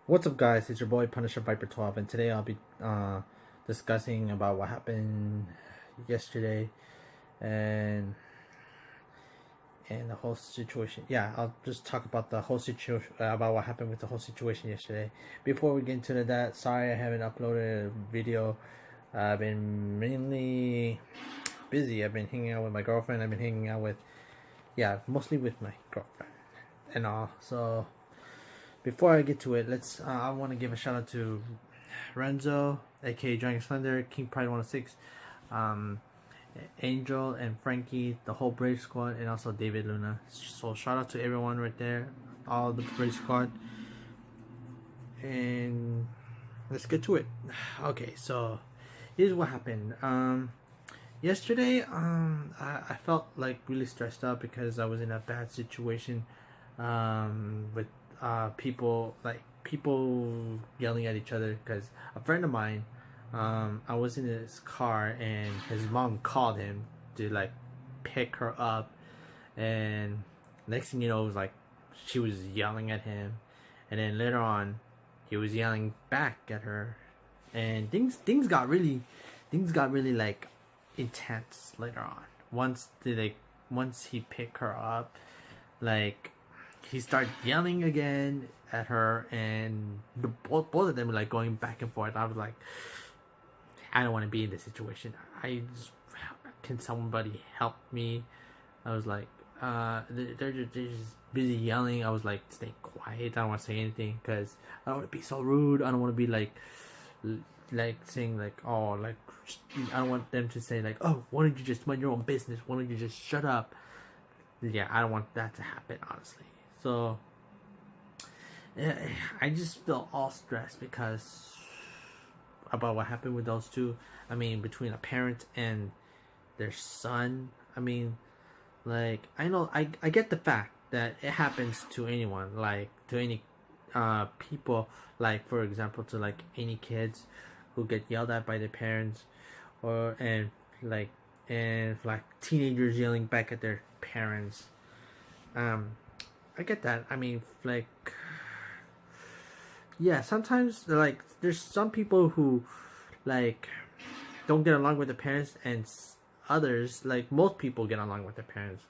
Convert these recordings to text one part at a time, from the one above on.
What's up, guys? It's your boy Punisher Viper 12, and today I'll be discussing about what happened yesterday and the whole situation. Yeah, I'll just talk about the whole situation, about what happened with the whole situation yesterday. Before we get into that, sorry I haven't uploaded a video. I've been mainly busy. I've been hanging out with my girlfriend. I've been hanging out with, yeah, mostly with my girlfriend and all. So before I get to it, I want to give a shout out to Renzo, aka Dragon Slender, King Pride 106, um, Angel and Frankie, the whole Brave Squad, and also David Luna. So shout out to everyone right there, all the Brave Squad. And let's get to it. Okay, so here's what happened. Yesterday, I felt like really stressed out because I was in a bad situation, with people yelling at each other. Because a friend of mine, I was in his car and his mom called him to like pick her up, and next thing you know, it was like she was yelling at him, and then later on, he was yelling back at her, and things got really like intense later on. Once he picked her up, like he started yelling again at her, and both of them were like going back and forth. I was like, I don't want to be in this situation. Can somebody help me? I was like, they're just busy yelling. I was like, stay quiet. I don't want to say anything because I don't want to be so rude. I don't want to be like saying like, oh, like, I don't want them to say like, oh, why don't you just mind your own business? Why don't you just shut up? Yeah, I don't want that to happen, honestly. So I just feel all stressed because about what happened with those two. I mean, between a parent and their son. I mean, like, I know, I get the fact that it happens to anyone, like to any people, like for example to like any kids who get yelled at by their parents, or like and like teenagers yelling back at their parents. um I get that. I mean, like, yeah, sometimes like there's some people who like don't get along with their parents, and others, like most people, get along with their parents.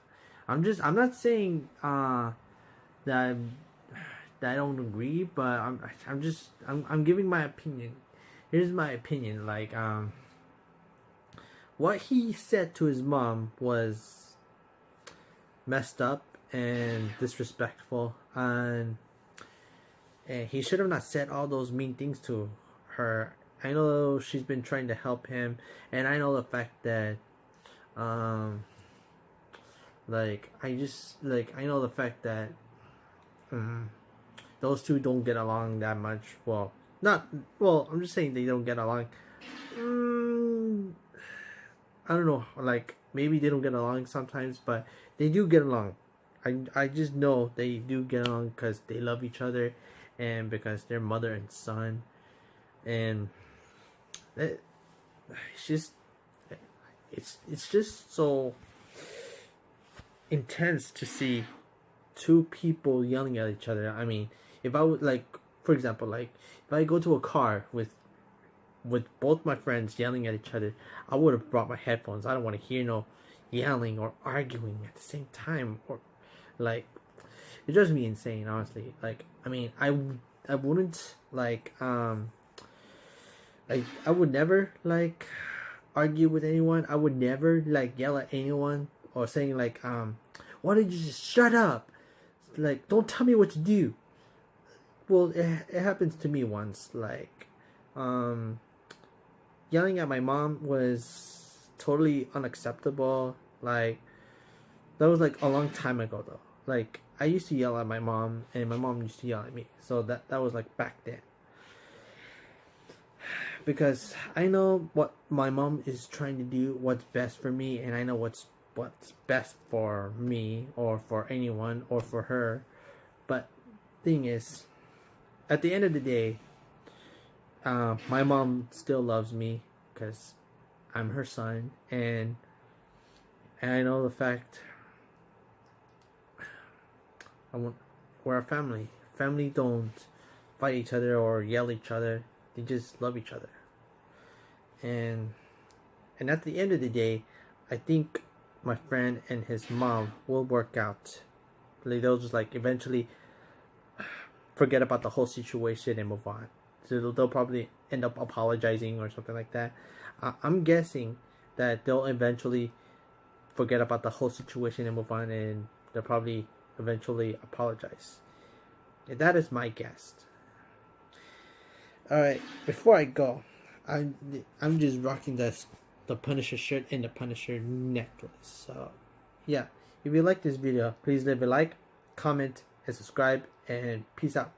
I'm not saying that I don't agree, but I'm giving my opinion. Here's my opinion. Like, what he said to his mom was messed up and disrespectful, and he should have not said all those mean things to her. I know she's been trying to help him, and I know the fact that, like, I know the fact that, those two don't get along that much. Well, not well. I'm just saying they don't get along. I don't know. Like, maybe they don't get along sometimes, but they do get along. I just know they do get along because they love each other, and because they're mother and son, and it's just it's just so intense to see two people yelling at each other. I mean, if I would, like, for example, like if I go to a car with both my friends yelling at each other, I would have brought my headphones. I don't want to hear no yelling or arguing at the same time, or like, it drives me insane, honestly. Like, I mean, I wouldn't like, I would never like argue with anyone. I would never like yell at anyone or saying like, why don't you just shut up? Like, don't tell me what to do. Well, it happens to me once. Like, yelling at my mom was totally unacceptable. Like, that was like a long time ago though. Like, I used to yell at my mom, and my mom used to yell at me. So that was like back then. Because I know what my mom is trying to do, what's best for me, and I know what's best for me or for anyone or for her. But thing is, at the end of the day, my mom still loves me because I'm her son, and I know the fact I want we're a family. Family don't fight each other or yell at each other. They just love each other. And at the end of the day, I think my friend and his mom will work out. Like, they'll just like eventually forget about the whole situation and move on. So they'll probably end up apologizing or something like that. I'm guessing that they'll eventually forget about the whole situation and move on, and they'll probably eventually apologize. And that is my guess. Alright, before I go, I'm just rocking the Punisher shirt and the Punisher necklace. So yeah, if you like this video, please leave a like, comment, and subscribe, and peace out.